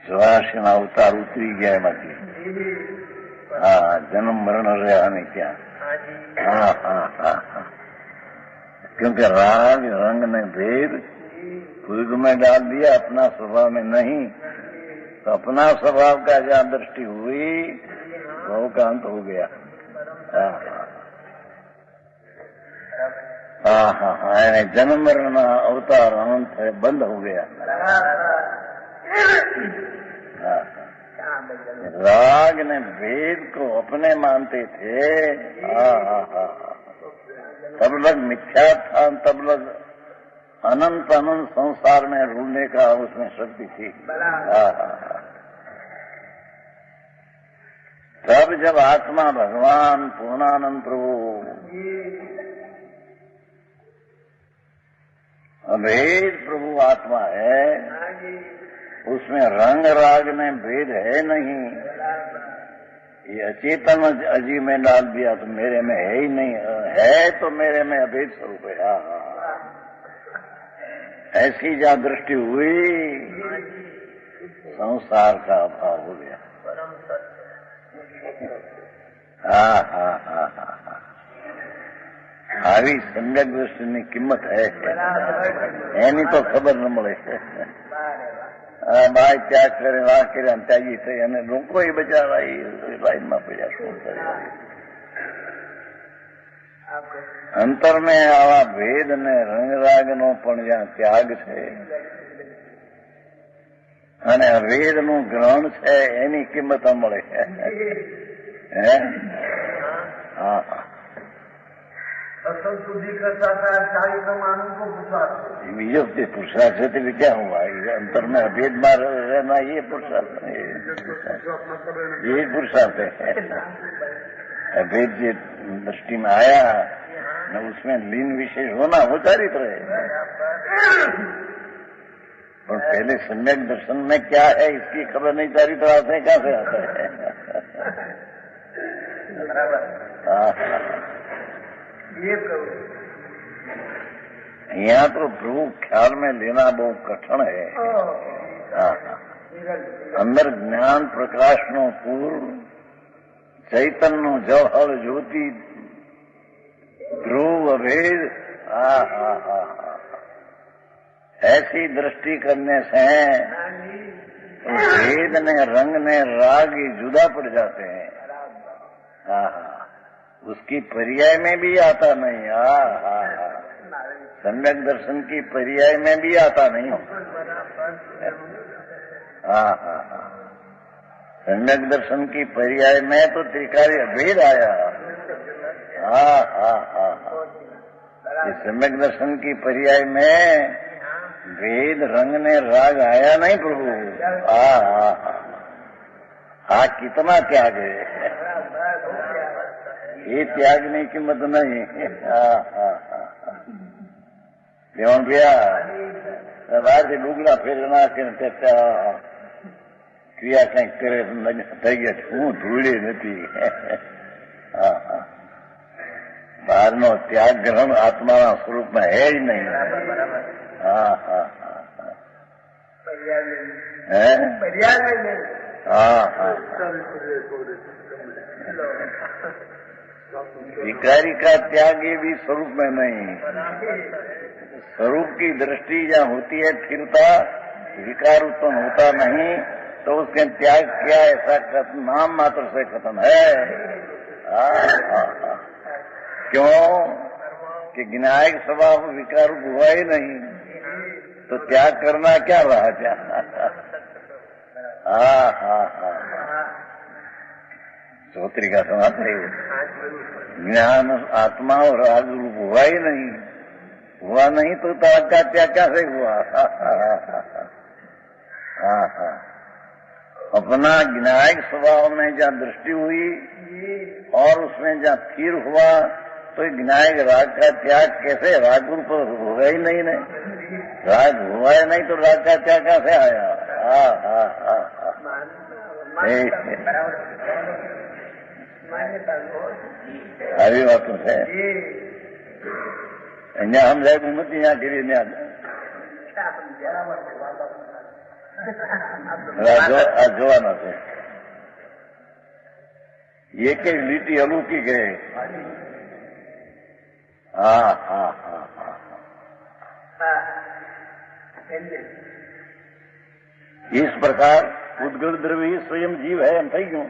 ચોરાશીના અવતાર ઉતરી ગયા એમાંથી. हाँ जन्म मरण रहा नहीं क्या. हाँ हाँ हाँ हाँ. क्योंकि राग रंग ने भेद फूग में डाल दिया, अपना स्वभाव में नहीं. तो अपना स्वभाव का जहाँ दृष्टि हुई वो का अंत हो गया. हाँ हाँ हाँ हाँ. जन्म मरण अवतार अनंत है, बंद हो गया. हाँ. राग ने वेद को अपने मानते थे. तब लग मिथ्या था, तब लग अनंत अनंत संसार में रूलने का उसमें शक्ति थी. तब जब आत्मा भगवान पूर्णानंद प्रभु वेद प्रभु आत्मा है, उसमें रंग राग में भेद है नहीं. ये अचेतन अजी में डाल दिया तो मेरे में है ही नहीं. है तो मेरे में अभेद स्वरूप है. ऐसी जहाँ दृष्टि हुई संसार का अभाव हो गया. हाँ हाँ हाँ हाँ. આવી सम्यक दृष्टिની કિંમત है. એની તો ખબર ન મળે. બાય ત્યાગ કરે, વાહ કર્યા ત્યાગી થઈ અને લોકો એ બચારા લાઈનમાં પડ્યા. શું કરે? અંતર में આવા ભેદ ને રંગરાગનો પણ જ્યાં ત્યાગ છે અને વેદનું ગ્રહણ છે એની કિંમત મળે. હે હા હા. शुद्धि करता था, चालीस मानव को पुरुषार्थ. बीजो से पुरुषार्थ से तो क्या हुआ? अंतर में अभेद मार रहना ये पुरुषार्थ है. ये पुरुषार्थ है. अभेद की दृष्टि में आया न उसमें लीन विशेष होना वो चारित्र है. और पहले सम्यक दर्शन में क्या है इसकी खबर नहीं. चारित्र आते हैं, कहाँ से आता है? यहाँ तो प्रभु ख्याल में लेना बहुत कठिन है. अंदर ज्ञान प्रकाश नो पूर्व चैतन्य जवहर ज्योति ध्रुव अभेद. ऐसी दृष्टि करने से तो भेद ने रंग ने राग ही जुदा पड़ जाते हैं. उसकी पर्याय में भी आता नहीं. सम्यक दर्शन की पर्याय में भी आता नहीं. सम्यक दर्शन की पर्याय में तो त्रिकार्य भेद आया. सम्यक दर्शन की पर्याय में भेद रंग ने राग आया नहीं प्रभु. कितना त्याग है. ये त्यागने की मत नहीं. देवन भैया બહાર થી ડુગડા ફેરી નાખીને ક્રિયા કંઈક કરે થઈ ગયા. હું ધૂળી નથી. બહારનો ત્યાગ ગ્રહણ આત્માના સ્વરૂપમાં હે જ નહીં. હા હા હા હા. विकारी का त्याग ये भी स्वरूप में नहीं. स्वरूप की दृष्टि जहाँ होती है स्थिरता, विकार उत्पन्न होता नहीं तो उसके त्याग क्या ऐसा नाम मात्र से खत्म है. क्यों कि ज्ञायक स्वभाव विकार हुआ ही नहीं तो त्याग करना क्या रहा. क्या श्रोत्री का समाप्त है. ज्ञान आत्मा और राग रूप हुआ ही नहीं. हुआ नहीं तो त्याग का त्याग कैसे हुआ. अपना ज्ञायक स्वभाव में जहाँ दृष्टि हुई और उसमें जहाँ स्थिर हुआ तो ज्ञायक राग का त्याग कैसे. राग रूप होगा ही नहीं. राग हुआ ही नहीं तो राग का त्याग कैसे आया. આવી વાતો છે. અહીંયા સમજાય નથી. અહીંયા કરી આ જોવાના છે. એ કઈ લીટી અલૌકિક है. हाँ हाँ हाँ हाँ. इस प्रकार उद्गल द्रव्य ही स्वयं जीव है एम थी क्यों.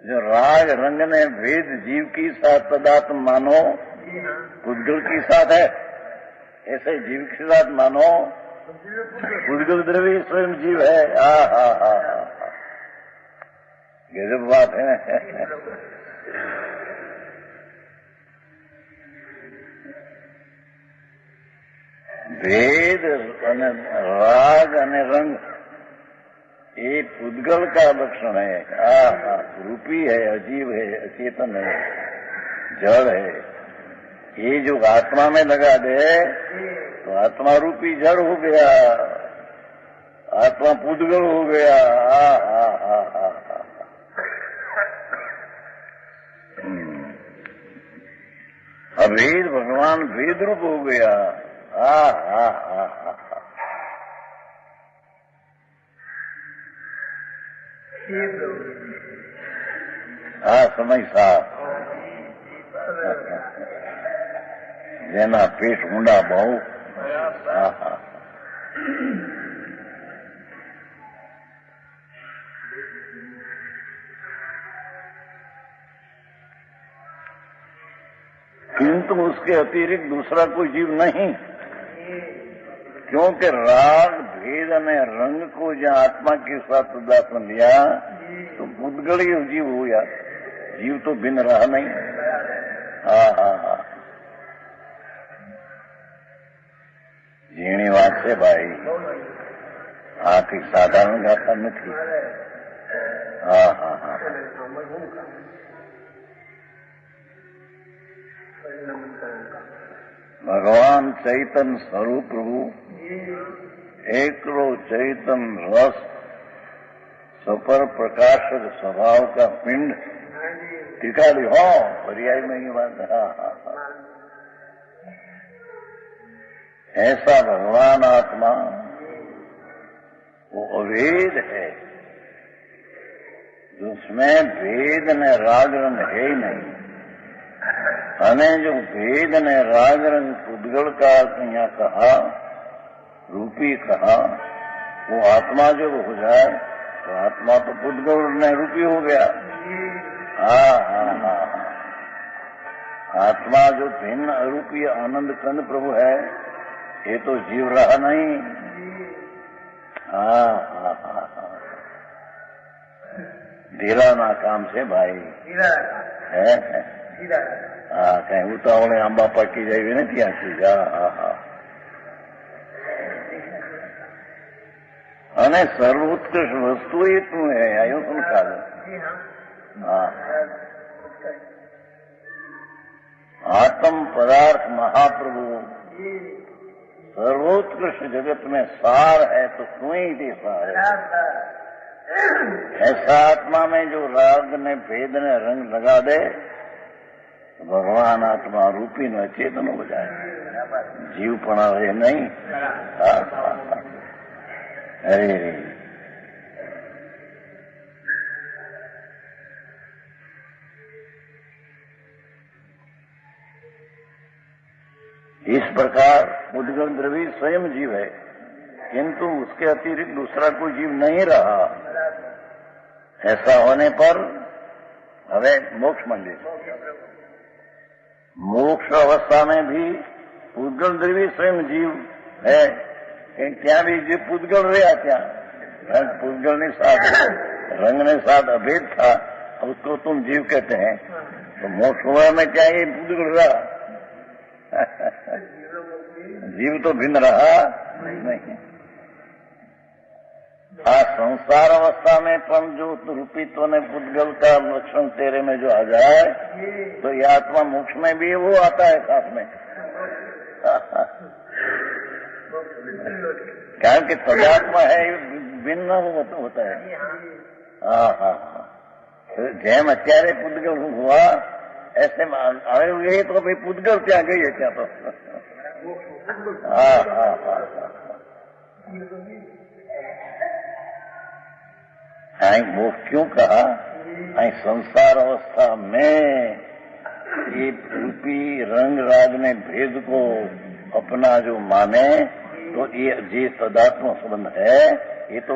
जो राग रंग ने भेद जीव की साथ तदात्म मानो उद्गल की साथ है, ऐसे जीव के साथ मानो उद्गल द्रव्य स्वयं जीव है. हाँ हाँ हाँ हाँ. गजब बात है. भेद અને રાગ અને રંગ એ પૂદગલ का लक्षण है. रूपी है, अजीब है, अचेतन है, जड़ है. ये जो आत्मा में लगा दे तो आत्मा रूपी जड़ हो गया, आत्मा पूदगल हो गया. अभेद भगवान भेद रूप हो गया. સમય સાફ જેના પેટ ઊંડા બહુ. किंतु उसके अतिरिक्त दूसरा कोई जीव नहीं, क्योंकि राग भेद અને रंग को जहाँ आत्मा के साथ उदासन लिया तो पूदगल ही जीव हो गया. जीव तो भिन्न रहा नहीं. ઝીણી વાત છે ભાઈ, આ કઈ સાધારણ ગાથા નથી. ભગવાન ચૈતન સ્વરૂપ પ્રભુ एकरो चैतन रस सपर प्रकाशक स्वभाव का पिंड टीका ली हो पर्याय में ही बात. ऐसा भगवान आत्मा वो अभेद है, जिसमें भेद ने राग रंग है ही नहीं. અને जो भेद ने राग रंग पूदगल का यहाँ कहा, रूपी कहा, वो आत्मा जब हो जाए तो आत्मा तो पूदगल ने रूपी हो गया. आत्मा जो भिन्न अरूपी आनंद कंद प्रभु है, ये तो जीव रहा नहीं. धीरा ना काम से भाई है. कहीं उतावळे आंबा पाकी जाए नहीं आखी. અને સર્વોત્કૃષ્ટ વસ્તુ એ શું है આયો સંસ્કાર. आत्म पदार्थ महाप्रभु सर्वोत्कृष्ट जगत में सार है तो स्वयं ही सार है. ऐसा आत्मा में जो राग ने भेद ने रंग लगा दे तो भगवान आत्मा रूपी न चेतन हो जाए, जीवपणा रहे नहीं. अरे इस प्रकार उद्गल द्रव्य स्वयं जीव है, किंतु उसके अतिरिक्त दूसरा कोई जीव नहीं रहा. ऐसा होने पर हवे मोक्ष मंदिर, मोक्ष अवस्था में भी उद्गल द्रव्य स्वयं जीव है. ત્યાં બી જે પૂદગલ રહ્યા ત્યાં पूदगल ने साथ रंग ने साथ अभेद था, उसको तुम जीव कहते हैं. तो मोक्ष में क्या ये पूदगल रहा? जीव तो भिन्न रहा नहीं. संसार अवस्था में पण जो रूपित्व ने पूदगल का लक्षण तेरे में जो आ जाए तो ये आत्मा मोक्ष में भी वो आता है साथ में. कारण कि तदात्मा है भिन्न होता है. જેમ અત્યારે પૂદગલ हुआ ऐसे હવે ये तो भाई पूदगल ત્યાં ગઈ है ત્યાં तो. आई मोक्ष क्यों कहा? आई संसार अवस्था में ये रूपी रंग राग ने भेद को अपना जो माने तो ये जे तदात्म संबंध है ये तो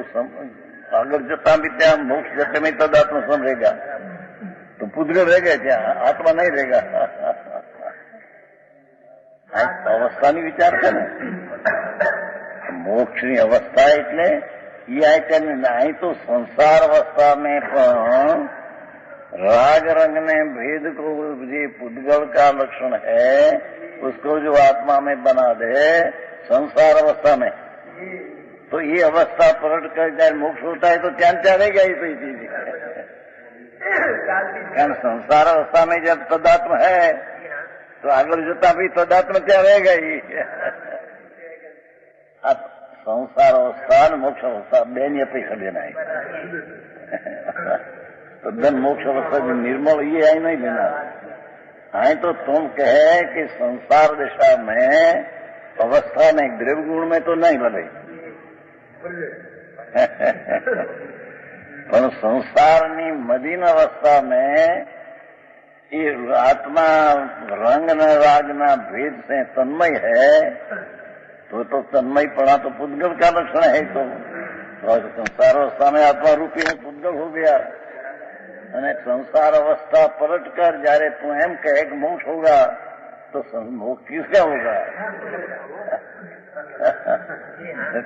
अगर जता भी त्या मोक्ष जते में तदात्म संबंध रहेगा तो पुद्गल रहेगा क्या? आत्मा नहीं रहेगा। अवस्था नहीं विचार करे मोक्ष ની અવસ્થા એટલે એ आई तो संसार अवस्था में पण राग रंग ने भेद को जो पुद्गल का लक्षण है उसको जो आत्मा में बना दे संसार अवस्था में तो ये अवस्था पलट कर जाए मोक्ष होता है तो क्या रहेगा ही तो चीज कारण संसार अवस्था में जब तदात्म है तो आगे जता भी तदात्म क्या रहेगा ही। संसार अवस्था मोक्ष अवस्था बेनी अपेक्षा लेना है तो धन मोक्ष अवस्था जो निर्मल ये आई नहीं लेना है तो तुम कहे कि संसार दिशा में अवस्था में द्रव्य गुण में तो नहीं भले पर संसार नी मदीन अवस्था में ये आत्मा रंग न राग न भेद से तन्मय है तो तन्मय पड़ा तो पुद्गल का लक्षण है तो संसार अवस्था में आत्मा रूपी में पुद्गल हो गया અને संसार अवस्था पलट कर जारे तू एम कहे कि मोक्ष होगा तो मोक्ष किसका होगा?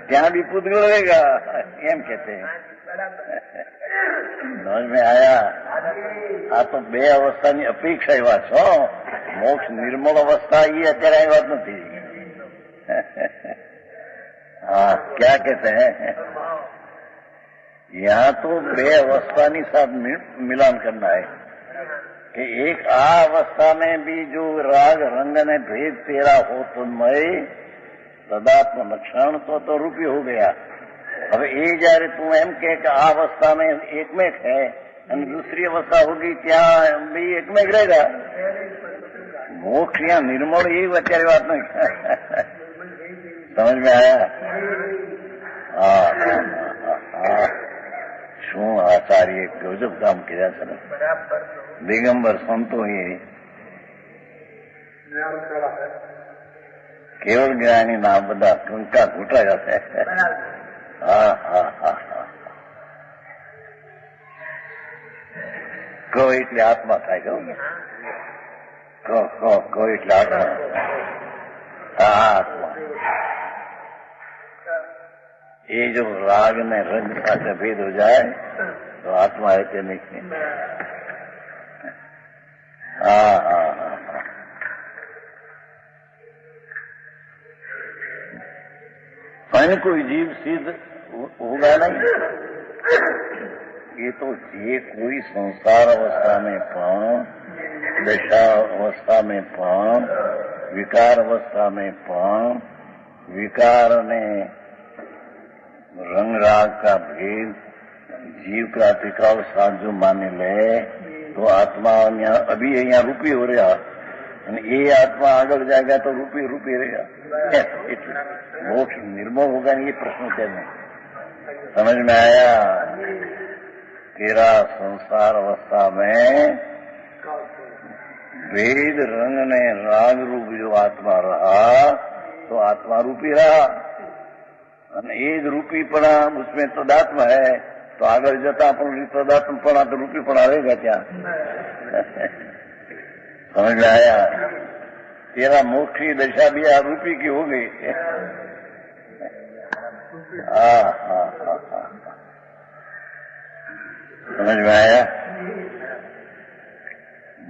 क्या भी पुद्गल रहेगा एम कहते हैं। समझ में आया? आ तो बे अवस्था की अपेक्षा एवा छो मोक्ष निर्मल अवस्था ये अत्यारे आई बात नहीं। हाँ क्या कहते हैं यहाँ तो बे अवस्था नी साथ मिलान करना है कि एक आ अवस्था में भी जो राग रंग ने भेद तेरा हो तन्मय तदात्म लक्षण तो रूपी हो गया। अब ये जारे तू एम के आ अवस्था में एक में है और दूसरी अवस्था होगी क्या भी एक में रहेगा मोक्ष या निर्मल ये अत्यारे बात नहीं। समझ में आया? हाँ शू आचार्य गजब काम किया सर दिगंबर संतो ही केवल ज्ञानी ना बदा कंका घूटा जाता है। हाँ हाँ हाँ हाँ को એટલે આત્મા થાય को એટલે આત્મા आत्मा ये जो राग ने रंग का भेद हो जाए तो आत्मा है कि नहीं? हाँ हाँ हाँ हाँ पर कोई जीव सिद्ध होगा नहीं ये तो ये कोई संसार अवस्था में पण दशा अवस्था में पण विकार अवस्था में पण विकार ने रंग राग का भेद जीव का अतिकाल साथ जो माने ले तो आत्मा अभी यहाँ रूपी हो रहा ये आत्मा आगे जाएगा तो रूपी रूपी रहेगा मोक्ष निर्मल होगा ये प्रश्न कहने समझ में आया? तेरा संसार अवस्था में वेद रंग ने राग रूप जो आत्मा रहा तो आत्मा रूपी रहा एक रूपी पड़ा उसमें तदात्म है तो आगे जता अपन तदात्म पड़ा तो रूपी पड़ा रहेगा क्या? समझ में आया? तेरा मोक्ष की दशा भी रूपी की हो गई। हाँ हाँ हाँ हाँ समझ में आया?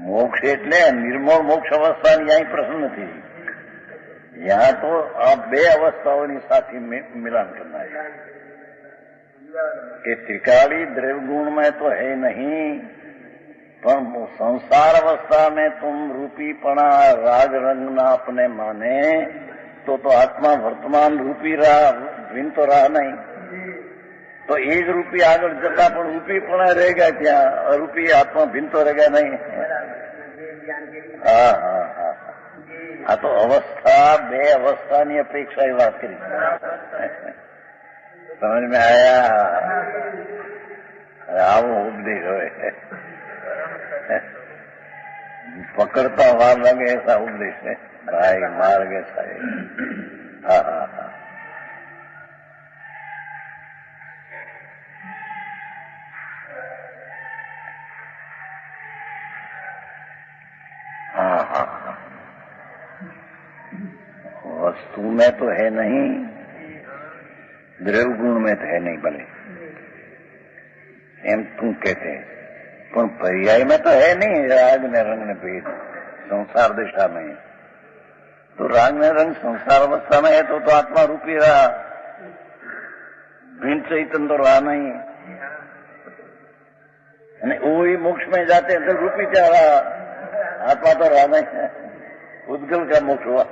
मोक्ष એટલે निर्मल मोक्ष अवस्था यही प्रश्न थी। यहाँ तो आप बे अवस्थाओं साथ मिलान करना है कि त्रिकाली द्रव्य गुण में तो है नहीं पर संसार अवस्था में तुम रूपीपणा राग रंग ना अपने माने तो आत्मा वर्तमान रूपी रहा भिन्न तो रहा नहीं तो एक रूपी आगे जता पर रूपीपणा रहेगा क्या रूपी आत्मा भिन्न तो रहेगा नहीं। हाँ हाँ हाँ हाँ तो अवस्था बे अवस्था नी अपेक्षा बात करी समझ में आया? આવો ઉપદેશ હોય, પકડતા વાર લાગે ऐसा ઉપદેશ है भाई, मार्ग ऐसा है। हाँ हाँ हाँ हाँ हाँ हाँ, वस्तु में तो है नहीं, द्रव्य गुण में तो है नहीं भले, एम तू कहते हैं, पर पर्याय में तो है नहीं। राग ने रंग ने भेद संसार दिशा में, तो राग ने रंग संसार अवस्था में है तो आत्मा रूपी रहा, भिन्न चैतन्य तो रहा नहीं, वही मोक्ष में जाते हैं तो रूपी क्या रहा, आत्मा तो रहा नहीं। उद्गल का मोक्ष हुआ,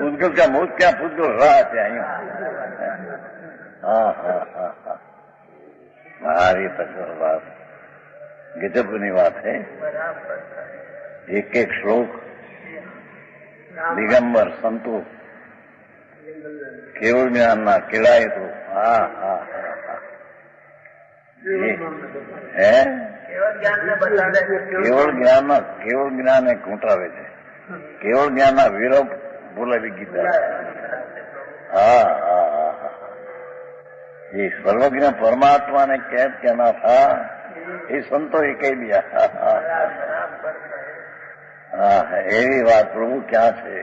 उद्गल का मोक्ष क्या, उद्गल रहा चाहिए। हाँ हाँ हाँ हाँ, भारी तक बात, गजबनी बात है। एक एक श्लोक दिगंबर संतो केवल ज्ञान ना केड़ाए तो, हाँ हाँ हाँ हाँ, है केवल ज्ञान ने कूटावे छे, केवल ज्ञान ना वीरो बोलावी गीता। हाँ हाँ हाँ, ये सर्वज्ञ परमात्मा ने कैद कहना था, ये संतो ही कह दिया। हाँ, एवी बात प्रभु क्या है।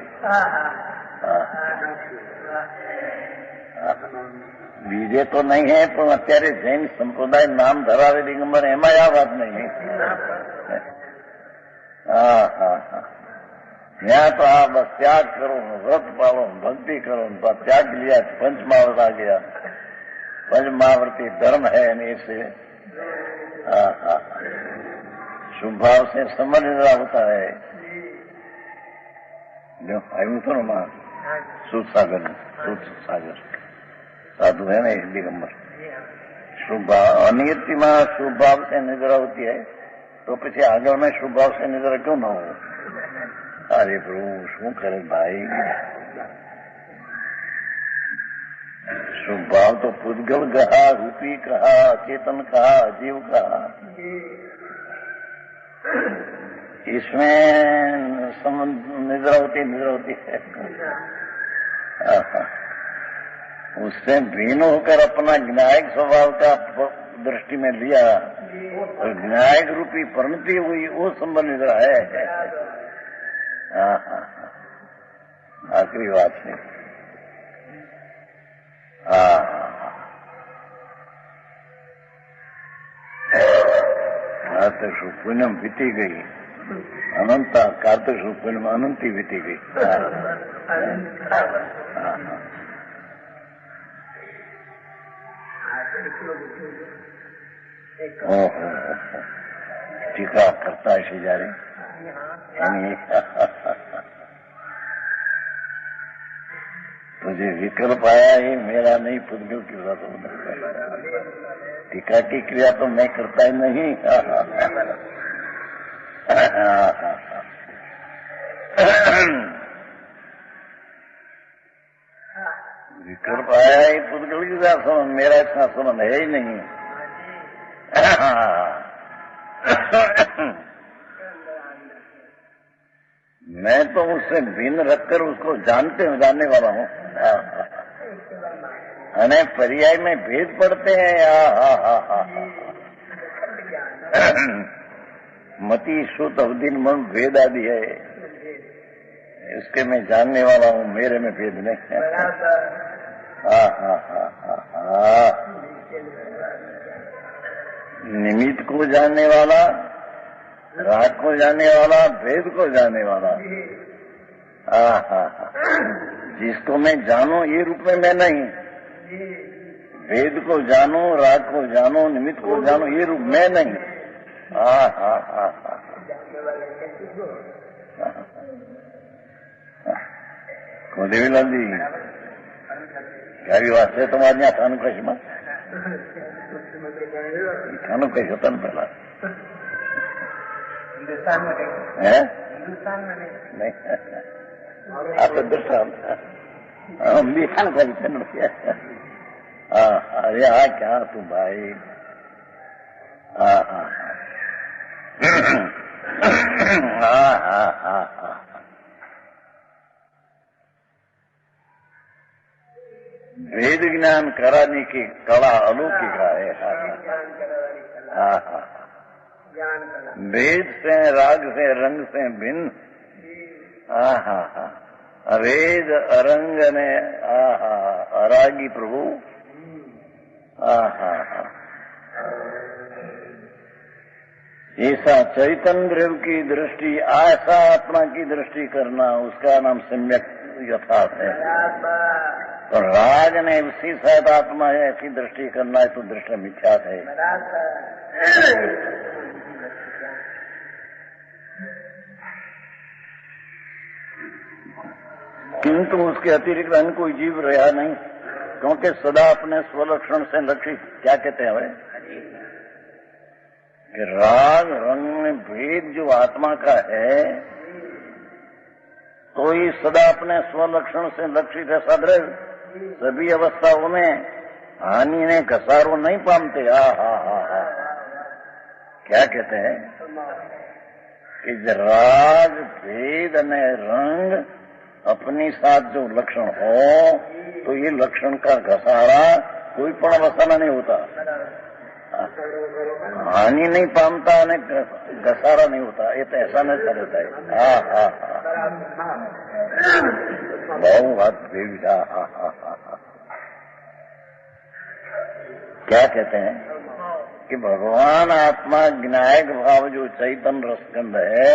बीजे तो नहीं है, पर અત્યારે જૈન સંપ્રદાય નામ ધરાવે દિગંબર, એમાં આ વાત नहीं है। हाँ हाँ हाँ, यहाँ तो आप बस त्याग करो, व्रत पालो, भक्ति करो, बस त्याग लिया, पंचमावृत आ गया, पंचमावृति धर्म है ऐसे। हाँ हाँ, शुभ भाव से समझना होता है। जो आयु तो ना सूत सागर साधु है ना, इस दिगंबर शुभ भाव, अनियति में शुभ भाव से निद्रा होती है, तो पीछे आगे में शुभ भाव से निद्रा क्यों ना हो। अरे प्रभु शू करे भाई, शुभ भाव तो पुद्गल कहा, रूपी कहा, चेतन कहा, जीव कहा, इसमें निद्रा होती है। उससे भिन्न होकर अपना ज्ञायक स्वभाव का दृष्टि में लिया और ज्ञायक रूपी परिणति हुई, वो संबंध निद्रा है। हाँ हाँ, आखिरी बात है। हाँ, कार्तिक शुभ पूनम बीती गई, अनंता कार्तिक शुभ पूनम अनंती बीती गई। ओहो, टीका करता है शिजारी, तुझे विकल्प आया ही मेरा नहीं, पुद्गल की बात होता। टीका की क्रिया तो मैं करता ही नहीं। विकल्प आया ही पुद्गल की बात, मेरा इतना संबंध है ही नहीं। मैं तो उससे भिन्न रखकर उसको जानने वाला हूँ। अने पर्याय में भेद पड़ते हैं। मति श्रुत अवधि मन भेद आदि है, इसके मैं जानने वाला हूँ, मेरे में भेद नहीं है। निमित्त को जानने वाला, राग को जानने वाला, भेद को जानने वाला। जिसको मैं जानू ये रूप में मैं नहीं, भेद को जानो, राग को जानो, निमित्त को जानो ये रूप में नहीं। देवीलाल जी क्या बात है तुम्हारे यहाँ थानु कैसे मत थानु कैसे होता ना पहला हिंदुस्तान में नहीं आप तो दृष्टांत બિહાન કરી છે. હા અરે હા ક્યાં તું ભાઈ. હા હા હા હા હા હા वेद ज्ञान कराने की कला अलौकिक है. हाँ हाँ वेद से राग से रंग से भिन्न. हाँ हाँ हाँ अवेद अरंग ने अरागी प्रभु. हाँ हाँ हाँ ऐसा चैतन्य द्रव्य की दृष्टि ऐसा आत्मा की दृष्टि करना उसका नाम सम्यक यथार्थ है. तो राग ने उसी साथ आत्मा है ऐसी दृष्टि करना है तो दृष्टि मिथ्यात है. किंतु उसके अतिरिक्त अन्य कोई जीव रहा नहीं, क्योंकि सदा अपने स्वलक्षण से लक्षित. क्या कहते हैं भाई कि राग रंग में भेद जो आत्मा का है तो ये सदा अपने स्वलक्षण से लक्षित है. सदृव सभी अवस्थाओं में हानि ने घसारो नहीं पामते. हा हा हा हा क्या कहते हैं कि राग भेद ने रंग अपनी साथ जो लक्षण हो तो ये लक्षण का घसारा कोई पण अवस्था में नहीं होता. हानि नहीं पामता અને घसारा नहीं होता. ये तो ऐसा नहीं चलता है. हाँ हाँ हाँ बहु बात देवी. हाँ हाँ हाँ हाँ क्या कहते हैं कि भगवान आत्मा ज्ञायक भाव जो चैतन्य रसगंध है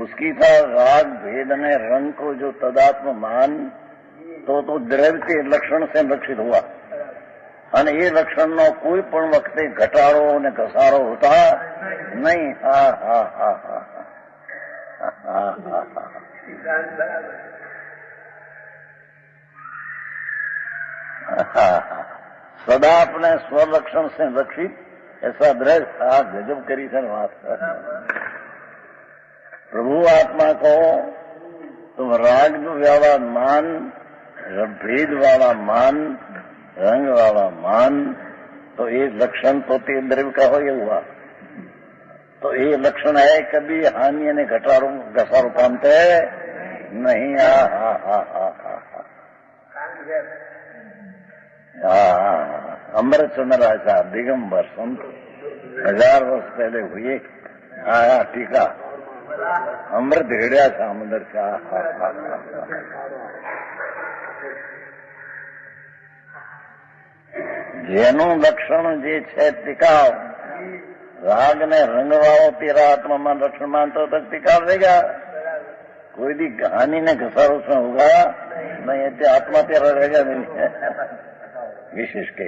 उसकी था राग भेद ने रंग को जो तदात्म मान तो द्रव्य के लक्षण से लक्षित हुआ અને એ લક્ષણનો કોઈ પણ વખતે ઘટાડો અને ઘસારો હોતા નહીં. હા હા હા હા હા હા હા सदा अपने स्वलक्षण से लक्षित ऐसा दृश्य. हाँ गजब करी सर बात. प्रभु आत्मा को तुम राग वाला मान, भेद वाला मान, रंग वाला मान तो ये लक्षण तो ते द्रव्य का हो ये हुआ. तो ये लक्षण है कभी हानि ने घसारो पामते नहीं. हाँ हाँ हाँ हाँ हाँ हाँ अमृतचंद्र आचार्य दिगंबर संत 1000 वर्ष पहले हुए. आया टीका अमृत हेड़िया था अंदर से. જેનું લક્ષણ જે છે ટીકાવ રાગ ને રંગવાળો તેરા આત્મામાં લક્ષણ માનતો તો ટીકાવ रहेगा. कोई भी हानि ने घसारो उसमें होगा नहीं. आत्मा तेरा रहेगा नहीं. विशेष के